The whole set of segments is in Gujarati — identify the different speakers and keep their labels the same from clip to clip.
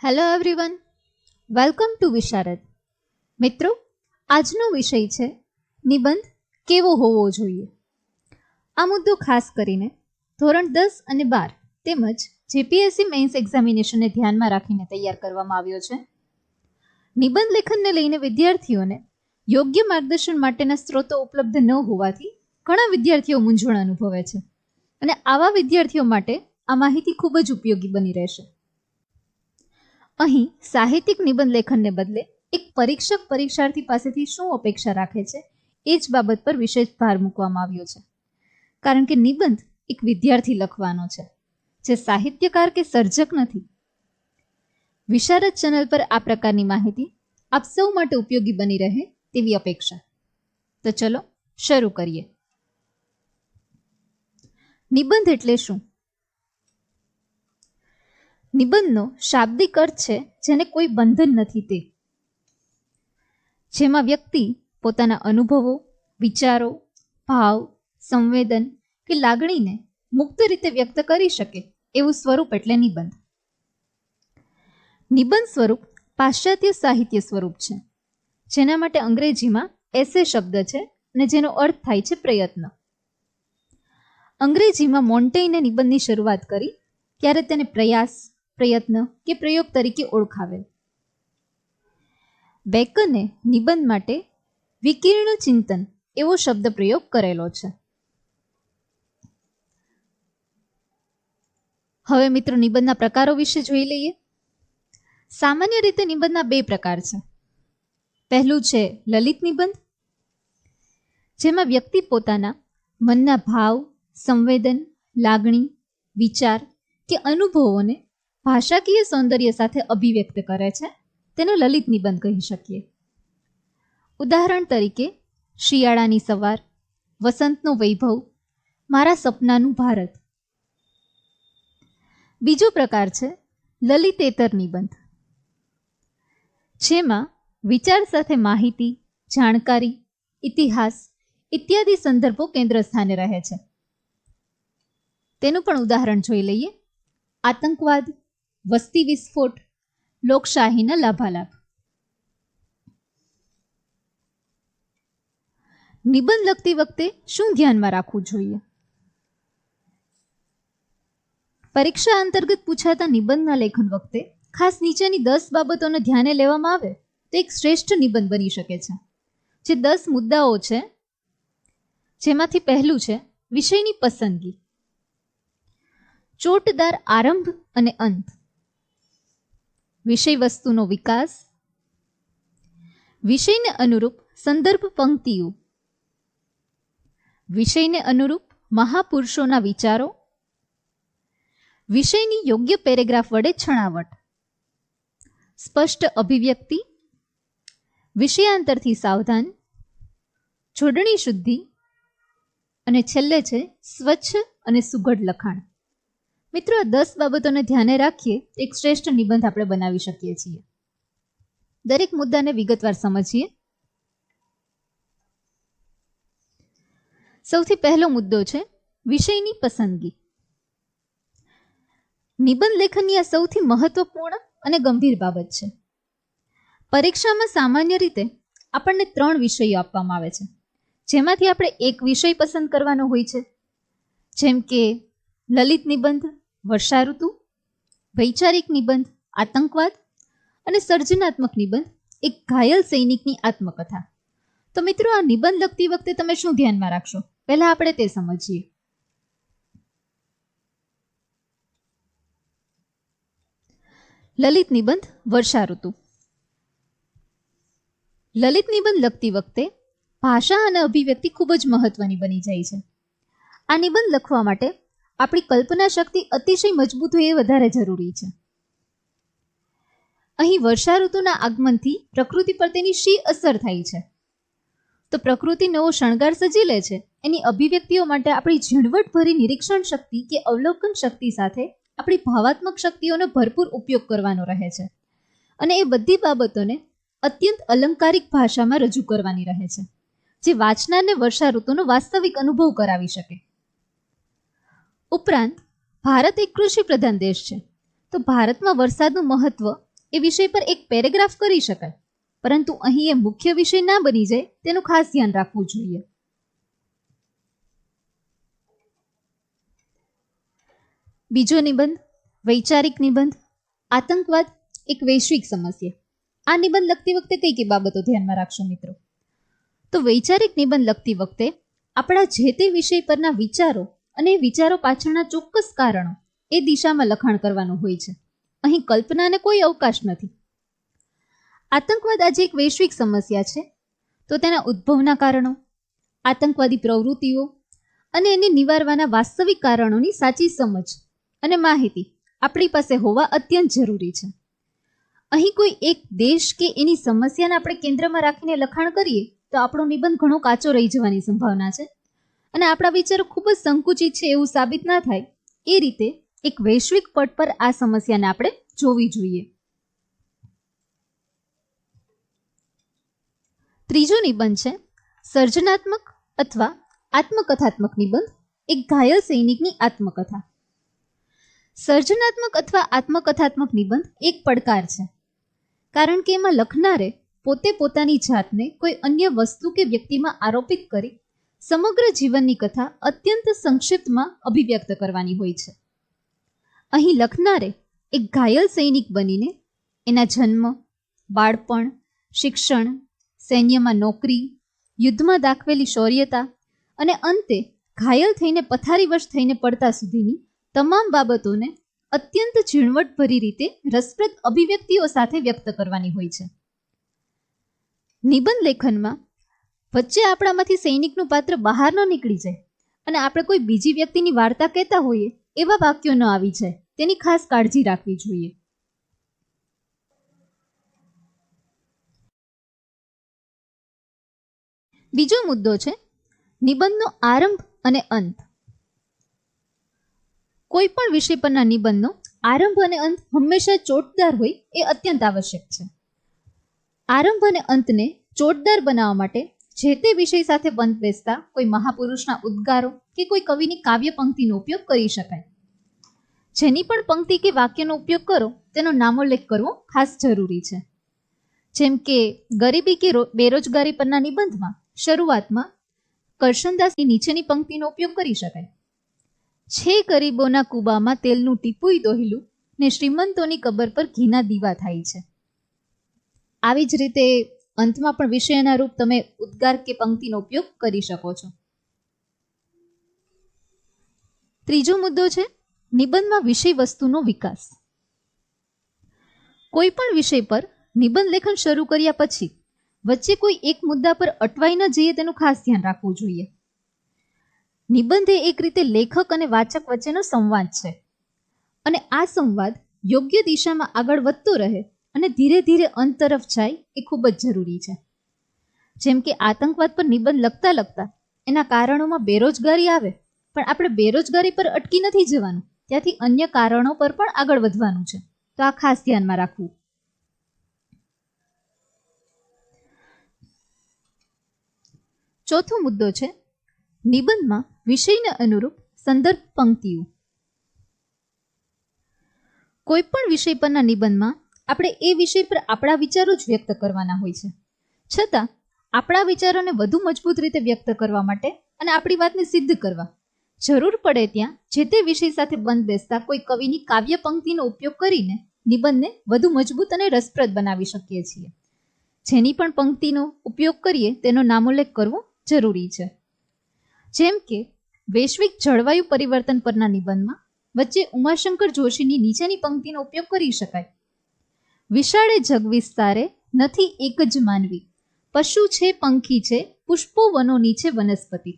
Speaker 1: હેલો એવરીવન, વેલકમ ટુ વિશારદ. મિત્રો, આજનો વિષય છે નિબંધ કેવો હોવો જોઈએ. આ મુદ્દો ખાસ કરીને ધોરણ 10 અને 12 તેમજ જીપીએસસી મેઇન્સ એક્ઝામિનેશનને ધ્યાનમાં રાખીને તૈયાર કરવામાં આવ્યો છે. નિબંધ લેખનને લઈને વિદ્યાર્થીઓને યોગ્ય માર્ગદર્શન માટેના સ્ત્રોતો ઉપલબ્ધ ન હોવાથી ઘણા વિદ્યાર્થીઓ મૂંઝવણ અનુભવે છે અને આવા વિદ્યાર્થીઓ માટે આ માહિતી ખૂબ જ ઉપયોગી બની રહેશે. અહીં સાહિત્યિક નિબંધ લેખનને બદલે એક પરીક્ષક પરીક્ષાર્થી પાસેથી શું અપેક્ષા રાખે છે એ જ બાબત પર વિશેષ ભાર મૂકવામાં આવ્યો છે. કારણ કે નિબંધ એક વિદ્યાર્થી લખવાનો છે, જે સાહિત્યકાર કે સર્જક નથી. વિશારદ ચેનલ પર આ પ્રકારની માહિતી આપ સૌ માટે ઉપયોગી બની રહે તેવી અપેક્ષા. તો ચલો શરૂ કરીએ. નિબંધ એટલે શું? નિબંધનો શાબ્દિક અર્થ છે જેને કોઈ બંધન નથી તે, જેમાં વ્યક્તિ પોતાના અનુભવો, વિચારો, ભાવ, સંવેદન કે લાગણીને મુક્ત રીતે વ્યક્ત કરી શકે એવું સ્વરૂપ એટલે નિબંધ. નિબંધ સ્વરૂપ પાશ્ચાત્ય સાહિત્ય સ્વરૂપ છે, જેના માટે અંગ્રેજીમાં એસે શબ્દ છે અને જેનો અર્થ થાય છે પ્રયત્ન. અંગ્રેજીમાં મોન્ટેઇને નિબંધની શરૂઆત કરી ત્યારે તેને પ્રયાસ, પ્રયત્ન કે પ્રયોગ તરીકે ઓળખાવેલ. બેકને નિબંધ માટે વિકીર્ણ ચિંતન એવો શબ્દ પ્રયોગ કરેલો છે. હવે મિત્રો, નિબંધના પ્રકારો વિશે જોઈ લઈએ. સામાન્ય રીતે નિબંધના બે પ્રકાર છે. પહેલું છે લલિત નિબંધ, જેમાં વ્યક્તિ પોતાના મનના ભાવ, સંવેદન, લાગણી, વિચાર કે અનુભવોને ભાષાકીય સૌંદર્ય સાથે અભિવ્યક્ત કરે છે. તેને લલિત નિબંધ કહી શકીએ. ઉદાહરણ તરીકે શિયાળાની સવાર, વસંતનો વૈભવ, મારા સપનાનું ભારત. બીજો પ્રકાર છે લલિતેતર નિબંધ, જેમાં વિચાર સાથે માહિતી, જાણકારી, ઇતિહાસ ઇત્યાદિ સંદર્ભો કેન્દ્ર સ્થાને રહે છે. તેનું પણ ઉદાહરણ જોઈ લઈએ. આતંકવાદ, વસ્તી વિસ્ફોટ, લોકશાહીના લાભાલાભ. નિબંધ લખતી વખતે શું ધ્યાનમાં રાખવું જોઈએ? પરીક્ષા અંતર્ગત પૂછાતા નિબંધના લેખન વખતે ખાસ નીચેની 10 બાબતોને ધ્યાને લેવામાં આવે તો એક શ્રેષ્ઠ નિબંધ બની શકે છે. જે 10 મુદ્દાઓ છે, જેમાંથી પહેલું છે વિષયની પસંદગી, ચોટદાર આરંભ અને અંત, વિષય વસ્તુનો વિકાસ, વિષયને અનુરૂપ સંદર્ભ પંક્તિઓ, વિષયને અનુરૂપ મહાપુરુષોના વિચારો, વિષયની યોગ્ય પેરેગ્રાફ વડે છણાવટ, સ્પષ્ટ અભિવ્યક્તિ, વિષયાંતરથી સાવધાન, જોડણી શુદ્ધિ અને છેલ્લે છે સ્વચ્છ અને સુઘડ લખાણ. મિત્રો, આ 10 બાબતોને ધ્યાને રાખીએ એક શ્રેષ્ઠ નિબંધ આપણે બનાવી શકીએ છીએ. દરેક મુદ્દાને વિગતવાર સમજીએ. સૌથી પહેલો મુદ્દો છે વિષયની પસંદગી. નિબંધ લેખનની આ સૌથી મહત્વપૂર્ણ અને ગંભીર બાબત છે. પરીક્ષામાં સામાન્ય રીતે આપણને 3 વિષયો આપવામાં આવે છે, જેમાંથી આપણે એક વિષય પસંદ કરવાનો હોય છે, જેમ કે લલિત નિબંધ, વર્ષાઋતુ, વૈચારિક નિબંધ, આતંકવાદ અને સર્જનાત્મક નિબંધ, એક ઘાયલ સૈનિકની આત્મકથા. તો મિત્રો, આ નિબંધ લખતી વખતે તમે શું ધ્યાનમાં રાખશો? પહેલા આપણે તે સમજીએ. લલિત નિબંધ, વર્ષાઋતુ. લલિત નિબંધ લખતી વખતે ભાષા અને અભિવ્યક્તિ ખૂબ જ મહત્વની બની જાય છે. આ નિબંધ લખવા માટે આપણી કલ્પના શક્તિ અતિશય મજબૂત હોય એ વધારે જરૂરી છે. અહીં વર્ષાઋતુના આગમનથી પ્રકૃતિ પર તેની શી અસર થાય છે? તો પ્રકૃતિ નવો શણગાર સજી લે છે. એની અભિવ્યક્તિઓ માટે આપણી ઝીણવટભરી નિરીક્ષણ શક્તિ કે અવલોકન શક્તિ સાથે આપણી ભાવાત્મક શક્તિઓનો ભરપૂર ઉપયોગ કરવાનો રહે છે અને એ બધી બાબતોને અત્યંત અલંકારિક ભાષામાં રજૂ કરવાની રહે છે, જે વાંચનારને વર્ષાઋતુનો વાસ્તવિક અનુભવ કરાવી શકે. ઉપરાંત ભારત એક કૃષિ પ્રધાન દેશ છે, તો ભારતમાં વરસાદનું મહત્વ એ વિષય પર એક પેરેગ્રાફ કરી શકાય, પરંતુ અહીં એ મુખ્ય વિષય ના બની જાય તેનું ખાસ ધ્યાન રાખવું જોઈએ. બીજો નિબંધ, વૈચારિક નિબંધ. આતંકવાદ એક વૈશ્વિક સમસ્યા. આ નિબંધ લખતી વખતે કઈ કઈ બાબતો ધ્યાનમાં રાખશો મિત્રો? તો વૈચારિક નિબંધ લખતી વખતે આપણા જે તે વિષય પરના વિચારો અને વિચારો પાછળના ચોક્કસ કારણો એ દિશામાં લખાણ કરવાનું હોય છે. અહીં કલ્પનાને કોઈ અવકાશ નથી. આતંકવાદ આજે એક વૈશ્વિક સમસ્યા છે, તો તેના ઉદ્ભવના કારણો, આતંકવાદી પ્રવૃત્તિઓ અને એને નિવારવાના વાસ્તવિક કારણોની સાચી સમજ અને માહિતી આપણી પાસે હોવા અત્યંત જરૂરી છે. અહીં કોઈ એક દેશ કે એની સમસ્યાને આપણે કેન્દ્રમાં રાખીને લખાણ કરીએ તો આપણો નિબંધ ઘણો કાચો રહી જવાની સંભાવના છે અને આપણા વિચારો ખૂબ જ સંકુચિત છે એવું સાબિત ના થાય. એ રીતે એક વૈશ્વિક પટ પર આ સમસ્યાને આપણે જોવી જોઈએ. ત્રીજો નિબંધ છે સર્જનાત્મક અથવા આત્મકથાત્મક નિબંધ, એક ઘાયલ સૈનિકની આત્મકથા. સર્જનાત્મક અથવા આત્મકથાત્મક નિબંધ એક પડકાર છે, કારણ કે એમાં લખનારે પોતે પોતાની જાતને કોઈ અન્ય વસ્તુ કે વ્યક્તિમાં આરોપિત કરી સમગ્ર જીવનની કથા અત્યંત સંક્ષિપ્તમાં અભિવ્યક્ત કરવાની હોય છે. અહીં લખનારે એક ઘાયલ સૈનિક બનીને એના જન્મ, બાળપણ, શિક્ષણ, સૈન્યમાં નોકરી, યુદ્ધમાં દાખવેલી શૌર્યતા અને અંતે ઘાયલ થઈને પથારીવશ થઈને પડતા સુધીની તમામ બાબતોને અત્યંત ઝીણવટભરી રીતે રસપ્રદ અભિવ્યક્તિઓ સાથે વ્યક્ત કરવાની હોય છે. નિબંધ લેખનમાં વચ્ચે આપણામાંથી સૈનિકનું પાત્ર બહાર ન નીકળી જાય અને આપણે કોઈ બીજી વ્યક્તિની વાર્તા કહેતા હોઈએ એવા વાક્યો ન આવી જાય, તેની ખાસ કાળજી રાખવી જોઈએ. બીજો મુદ્દો છે નિબંધનો આરંભ અને અંત. કોઈ પણ વિષય પરના નિબંધનો આરંભ અને અંત હંમેશા ચોટદાર હોય એ અત્યંત આવશ્યક છે. આરંભ અને અંતને ચોટદાર બનાવવા માટે જે તે વિષય સાથે બંધ બેસતા કોઈ મહાપુરુષના ઉદ્ગારો કે કોઈ કવિની કાવ્ય પંક્તિનો ઉપયોગ કરી શકાય. જેની પણ પંક્તિ કે વાક્યનો ઉપયોગ કરો તેનો નામોલ્લેખ કરવો ખાસ જરૂરી છે. જેમ કે ગરીબી કે બેરોજગારી પરના નિબંધમાં શરૂઆતમાં કરશનદાસની નીચેની પંક્તિનો ઉપયોગ કરી શકાય: છે ગરીબોના કૂબામાં તેલનું ટીપુય દોહેલું ને શ્રીમંતોની કબર પર ઘીના દીવા થાય છે. આવી જ રીતે અંતમાં પણ વિષયના રૂપ તમે ઉદ્ગાર કે પંક્તિનો ઉપયોગ કરી શકો છો. ત્રીજો મુદ્દો છે નિબંધમાં વિષય વસ્તુનો વિકાસ. કોઈ પણ વિષય પર નિબંધ લેખન શરૂ કર્યા પછી વચ્ચે કોઈ એક મુદ્દા પર અટવાઈ ન જઈએ તેનું ખાસ ધ્યાન રાખવું જોઈએ. નિબંધ એ એક રીતે લેખક અને વાચક વચ્ચેનો સંવાદ છે અને આ સંવાદ યોગ્ય દિશામાં આગળ વધતો રહે અને ધીરે ધીરે અંત તરફ જાય એ ખૂબ જ જરૂરી છે. જેમ કે આતંકવાદ પર નિબંધ લખતા લખતા એના કારણોમાં બેરોજગારી આવે, પણ આપણે બેરોજગારી પર અટકી નથી જવાનું, ત્યાંથી અન્ય કારણો પર પણ આગળ વધવાનું છે. તો આ ખાસ ધ્યાનમાં રાખવું. ચોથો મુદ્દો છે નિબંધમાં વિષયને અનુરૂપ સંદર્ભ પંક્તિઓ. કોઈ પણ વિષય પરના નિબંધમાં આપણે એ વિષય પર આપણા વિચારો જ વ્યક્ત કરવાના હોય છે, છતાં આપણા વિચારોને વધુ મજબૂત રીતે વ્યક્ત કરવા માટે અને આપણી વાતને સિદ્ધ કરવા જરૂર પડે ત્યાં જે તે વિષય સાથે બંધ બેસતા કોઈ કવિની કાવ્ય પંક્તિનો ઉપયોગ કરીને નિબંધને વધુ મજબૂત અને રસપ્રદ બનાવી શકીએ છીએ. જેની પણ પંક્તિનો ઉપયોગ કરીએ તેનો નામોલ્લેખ કરવો જરૂરી છે. જેમ કે વૈશ્વિક જળવાયુ પરિવર્તન પરના નિબંધમાં વચ્ચે ઉમાશંકર જોશીની નીચેની પંક્તિનો ઉપયોગ કરી શકાય: વિશાળે જગ વિસ્તારે નથી એક જ માનવી, પશુ છે પંખી છે પુષ્પો વનોની છે વનસ્પતિ.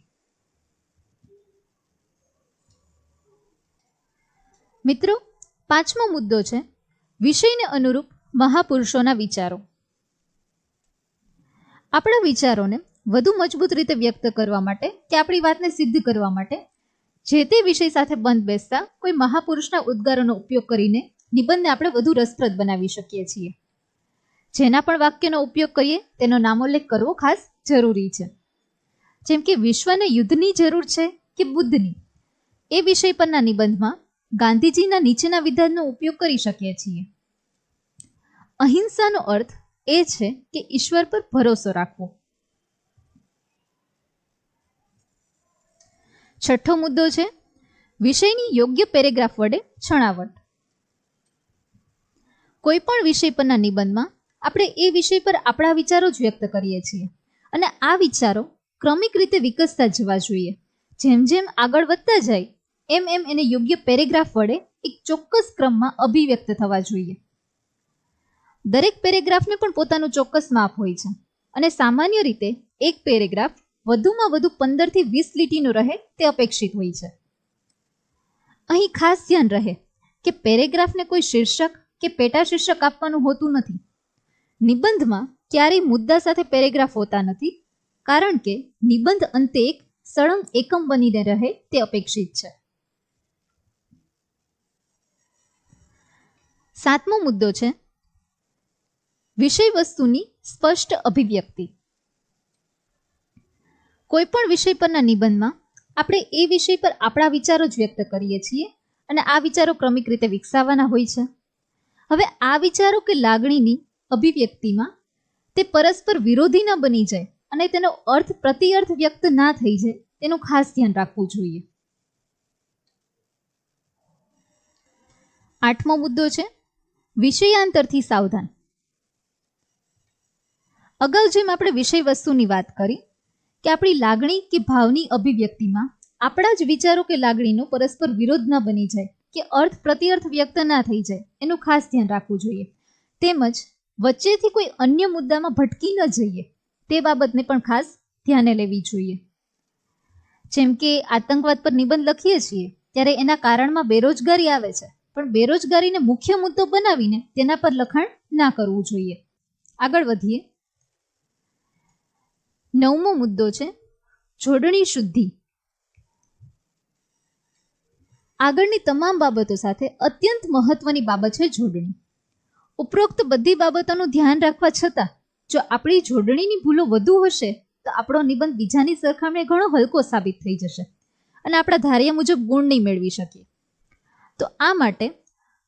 Speaker 1: મિત્રો, પાંચમો મુદ્દો છે વિષયને અનુરૂપ મહાપુરુષોના વિચારો. આપણા વિચારોને વધુ મજબૂત રીતે વ્યક્ત કરવા માટે કે આપણી વાતને સિદ્ધ કરવા માટે જે તે વિષય સાથે બંધ બેસતા કોઈ મહાપુરુષના ઉદ્ગારોનો ઉપયોગ કરીને નિબંધને આપણે વધુ રસપ્રદ બનાવી શકીએ છીએ. જેના પણ વાક્યનો ઉપયોગ કરીએ તેનો નામોલ્લેખ કરવો ખાસ જરૂરી છે. જેમ કે વિશ્વને યુદ્ધની જરૂર છે કે બુદ્ધની, એ વિષય પરના નિબંધમાં ગાંધીજીના નીચેના વિધાનનો ઉપયોગ કરી શકીએ છીએ. અહિંસાનો અર્થ એ છે કે ઈશ્વર પર ભરોસો રાખવો. છઠ્ઠો મુદ્દો છે વિષયની યોગ્ય પેરેગ્રાફ વડે છણાવટ. કોઈ પણ વિષય પરના નિબંધમાં આપણે એ વિષય પર આપણા વિચારો જ વ્યક્ત કરીએ છીએ અને આ વિચારો ક્રમિક રીતે વિકસતા જવા જોઈએ. જેમ જેમ આગળ વધતા જાય એમ એમ એને યોગ્ય પેરેગ્રાફ વડે એક ચોક્કસ ક્રમમાં અભિવ્યક્ત થવા જોઈએ. દરેક પેરેગ્રાફને પણ પોતાનું ચોક્કસ માપ હોય છે અને સામાન્ય રીતે એક પેરેગ્રાફ વધુમાં વધુ 15 થી 20 લીટીનો રહે તે અપેક્ષિત હોય છે. અહીં ખાસ ધ્યાન રહે કે પેરેગ્રાફને કોઈ શીર્ષક કે પેટા શીર્ષક આપવાનું હોતું નથી. નિબંધમાં ક્યારેય મુદ્દા સાથે પેરેગ્રાફ હોતા નથી કારણ કે નિબંધ અંતે એક સળંગ એકમ બનીને રહે તે અપેક્ષિત છે. સાતમો મુદ્દો છે વિષય વસ્તુની સ્પષ્ટ અભિવ્યક્તિ. કોઈ પણ વિષય પરના નિબંધમાં આપણે એ વિષય પર આપણા વિચારો જ વ્યક્ત કરીએ છીએ અને આ વિચારો ક્રમિક રીતે વિકસાવવાના હોય છે. હવે આ વિચારો કે લાગણીની અભિવ્યક્તિમાં તે પરસ્પર વિરોધી ન બની જાય અને તેનો અર્થ પ્રતિઅર્થ વ્યક્ત ના થઈ જાય તેનું ખાસ ધ્યાન રાખવું જોઈએ. આઠમો મુદ્દો છે વિષયાંતરથી સાવધાન. અગાઉ જેમ આપણે વિષય વસ્તુની વાત કરી કે આપણી લાગણી કે ભાવની અભિવ્યક્તિમાં આપણા જ વિચારો કે લાગણીનો પરસ્પર વિરોધ ન બની જાય કે અર્થ પ્રતિઅર્થ વ્યક્ત ના થઈ જાય એનું ખાસ ધ્યાન રાખવું જોઈએ. તેમજ વચ્ચેથી કોઈ અન્ય મુદ્દામાં ભટકી ન જઈએ તે બાબતને પણ ખાસ ધ્યાને લેવી જોઈએ. જેમ કે આતંકવાદ પર નિબંધ લખીએ છીએ ત્યારે એના કારણમાં બેરોજગારી આવે છે પણ બેરોજગારીને મુખ્ય મુદ્દો બનાવીને તેના પર લખાણ ના કરવું જોઈએ. આગળ વધીએ. નવમો મુદ્દો છે જોડણી શુદ્ધિ. આગળની તમામ બાબતો સાથે અત્યંત મહત્વની બાબત છે જોડણી. ઉપરોક્ત બધી બાબતોનું ધ્યાન રાખવા છતાં જો આપણી જોડણીની ભૂલો વધુ હશે તો આપણો નિબંધ બીજાની સરખામણીએ ઘણો હલકો સાબિત થઈ જશે અને આપણા ધાર્યા મુજબ ગુણ નહીં મેળવી શકીએ. તો આ માટે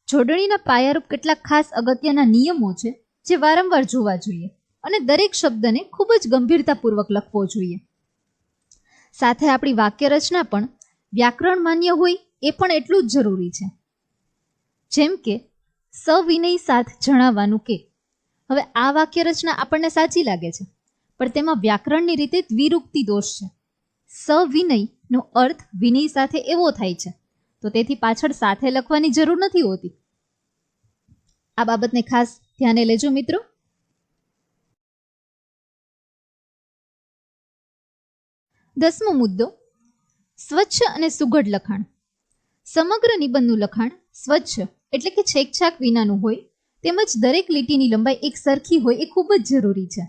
Speaker 1: જોડણીના પાયારૂપ કેટલાક ખાસ અગત્યના નિયમો છે જે વારંવાર જોવા જોઈએ અને દરેક શબ્દને ખૂબ જ ગંભીરતાપૂર્વક લખવો જોઈએ. સાથે આપણી વાક્ય રચના પણ વ્યાકરણ માન્ય હોય એ પણ એટલું જ જરૂરી છે. જેમ કે સવિનય સાથ જણાવવાનું કે હવે આ વાક્ય રચના આપણને સાચી લાગે છે પણ તેમાં વ્યાકરણની રીતે દ્વિરુક્તિ દોષ છે. સવિનયનો અર્થ વિનય સાથે એવો થાય છે તો તેથી પાછળ સાથે લખવાની જરૂર નથી હોતી. આ બાબતને ખાસ ધ્યાને લેજો મિત્રો. દસમો મુદ્દો સ્વચ્છ અને સુઘડ લખાણ. સમગ્ર નિબંધનું લખાણ સ્વચ્છ એટલે કે છેકછાક વિનાનું હોય તેમજ દરેક લીટીની લંબાઈ એક સરખી હોય એ ખૂબ જ જરૂરી છે.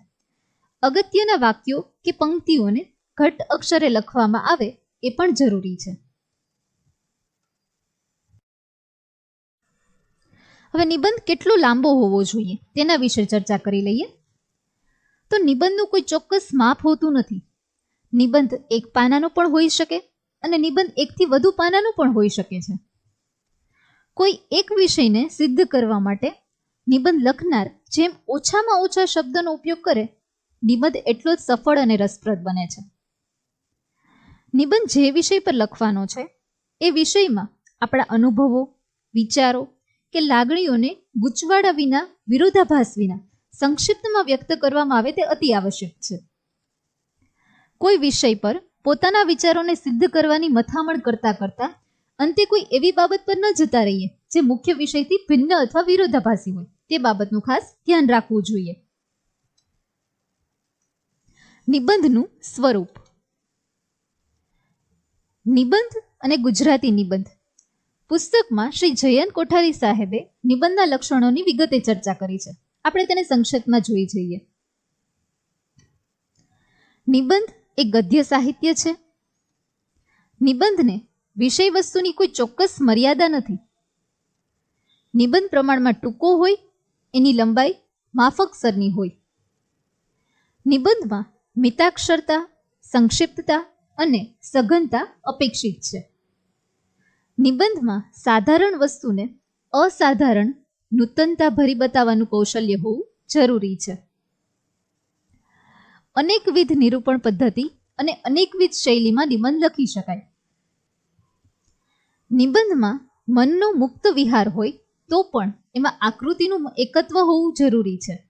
Speaker 1: અગત્યના વાક્યો કે પંક્તિઓને ઘટ અક્ષરે લખવામાં આવે એ પણ જરૂરી છે. હવે નિબંધ કેટલો લાંબો હોવો જોઈએ તેના વિશે ચર્ચા કરી લઈએ. તો નિબંધનું કોઈ ચોક્કસ માપ હોતું નથી. નિબંધ એક પાનાનો પણ હોઈ શકે અને નિબંધ એકથી વધુ પાનાનું પણ હોઈ શકે છે. કોઈ એક વિષયને સિદ્ધ કરવા માટે નિબંધ લખનાર જેમ ઓછામાં ઓછા શબ્દનો ઉપયોગ કરે નિબંધ એટલો જ સફળ અને રસપ્રદ બને છે. નિબંધ જે વિષય પર લખવાનો છે એ વિષયમાં આપણા અનુભવો, વિચારો કે લાગણીઓને ગૂંચવાડા વિના, વિરોધાભાસ વિના સંક્ષિપ્તમાં વ્યક્ત કરવામાં આવે તે અતિ આવશ્યક છે. કોઈ વિષય પર પોતાના વિચારોને સિદ્ધ કરવાની મથામણ કરતા કરતા અંતે કોઈ એવી બાબત પર ન જતા રહીએ જે મુખ્ય વિષયથી ભિન્ન અથવા વિરોધાભાસી હોય તે બાબતનું ખાસ ધ્યાન રાખવું જોઈએ. નિબંધનું સ્વરૂપ. નિબંધ અને ગુજરાતી નિબંધ પુસ્તકમાં શ્રી જયંત કોઠારી સાહેબે નિબંધના લક્ષણોની વિગતે ચર્ચા કરી છે. આપણે તેને સંક્ષેપમાં જોઈ જઈએ. નિબંધ એ ગદ્ય સાહિત્ય છે. નિબંધને વિષય વસ્તુની કોઈ ચોક્કસ મર્યાદા નથી. નિબંધ પ્રમાણમાં ટૂંકો હોય, એની લંબાઈ માફકસરની હોય. નિબંધમાં મિતાક્ષરતા, સંક્ષિપ્તતા અને સઘનતા અપેક્ષિત છે. નિબંધમાં સાધારણ વસ્તુને અસાધારણ નૂતનતા ભરી બતાવવાનું કૌશલ્ય હોવું જરૂરી છે. અનેકવિધ નિરૂપણ પદ્ધતિ અને અનેકવિધ શૈલીમાં નિબંધ લખી શકાય. નિબંધમાં મનનો મુક્ત વિહાર હોય તો પણ એમાં આકૃતિનું એકત્વ હોવું જરૂરી છે.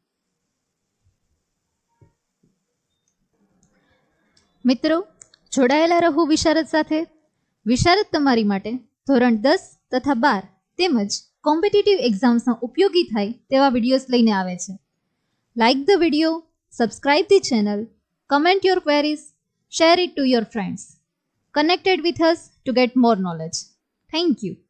Speaker 1: મિત્રો, જોડાયેલા રહો વિશારદ સાથે. વિશારદ તમારી માટે ધોરણ 10 તથા 12 તેમજ કોમ્પિટિટિવ એક્ઝામ્સમાં ઉપયોગી થાય તેવા વિડીયોઝ લઈને આવે છે. Like the video, subscribe the channel, comment your queries, share it to your friends. Connected with us to get more knowledge. Thank you.